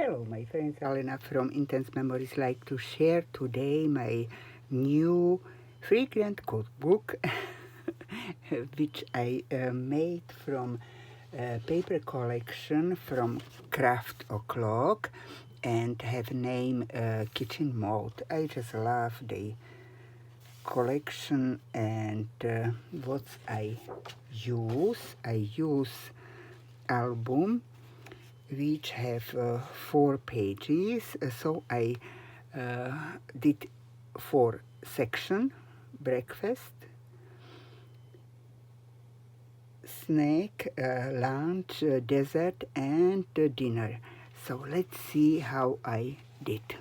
Hello, my friends. Alena from Intense Memories like to share today my new Fragrant Cook Book, which I made from a paper collection from Craft O'Clock and have name Kitchen Mode. I just love the collection and what I use album which have 4 pages, so I did 4 section: breakfast, snack, lunch, dessert, and dinner. So let's see how I did.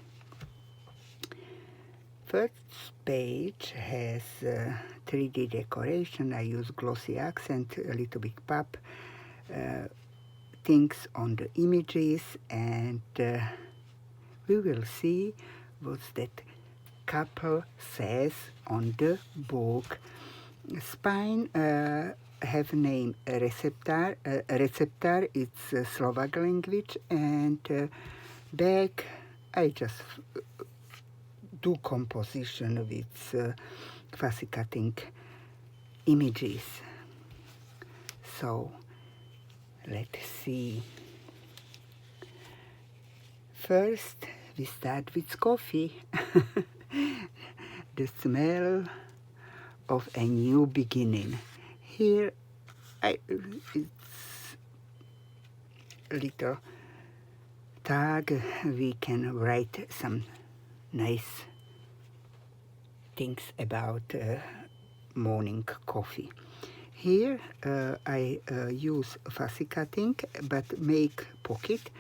First page has 3D decoration. I use glossy accent, a little bit pop, things on the images, and we will see what that couple says on the book. Spine have name receptor. Receptor it's Slovak language, and back I just do composition with fussy cutting images. So let's see. First, we start with coffee. The smell of a new beginning. Here, it's a little tag. We can write some nice things about morning coffee. Here I use fussy cutting but make pocket,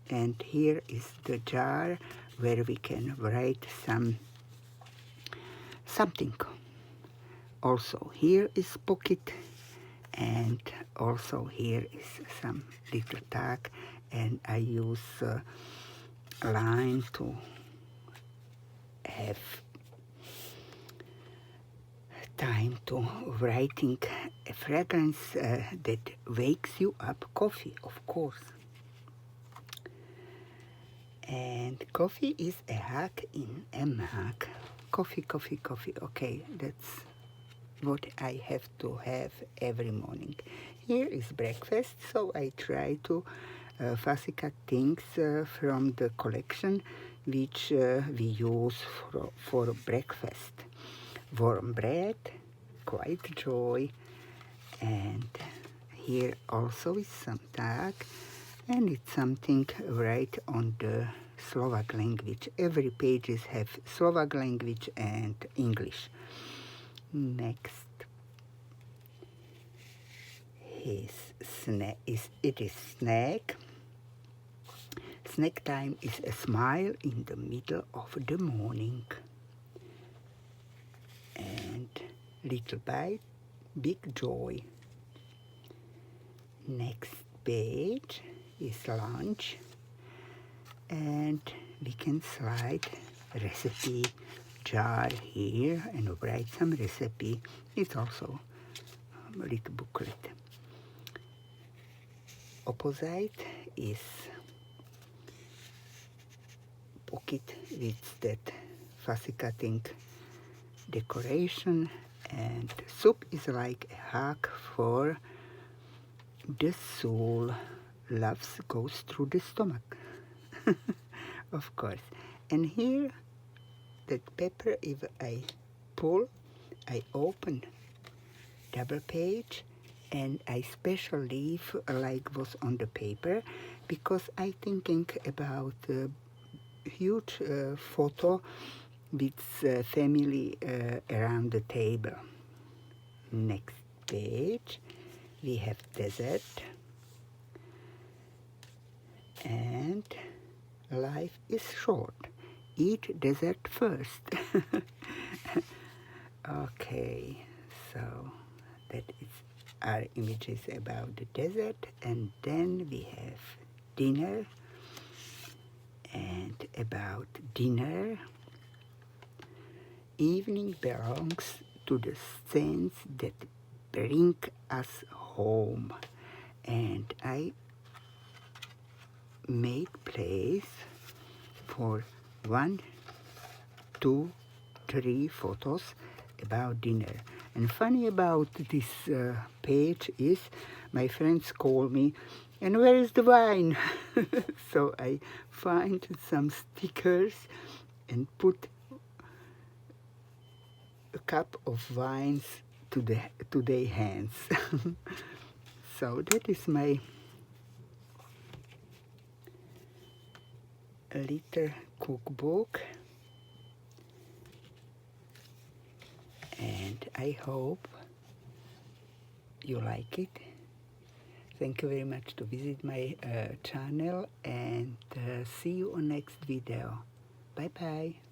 and here is the jar where we can write something. Also here is pocket, and also here is some little tag, and I use a line to have time to writing a fragrance that wakes you up. Coffee, of course. And coffee is a hack in a mug. Coffee, coffee, coffee. Okay, that's what I have to have every morning. Here is breakfast, so I try to fussy cut things from the collection which we use for breakfast. Warm bread, quite joy, and here also is some tag, and it's something right on the Slovak language. Every pages have Slovak language and English. Next it is snack. Snack time is a smile in the middle of the morning. And little bite, big joy. Next page is lunch, and we can slide recipe jar here and write some recipe. It's also a little booklet. Opposite is pocket with that fussy cutting decoration, and soup is like a hug for the soul. Love goes through the stomach. Of course. And here that paper, if I pull, I open double page, and I special leave like was on the paper, because I thinking about a huge photo with family around the table. Next page we have dessert, and life is short. Eat dessert first. Okay, so that is our images about the dessert, and then we have dinner, and about dinner, evening belongs to the scents that bring us home, and I make place for 1, 2, 3 photos about dinner. And funny about this page is my friends call me, and where is the wine? So I find some stickers and put a cup of wines to their hands. So that is my little cookbook, and I hope you like it. Thank you very much to visit my channel, and see you on next video. Bye bye.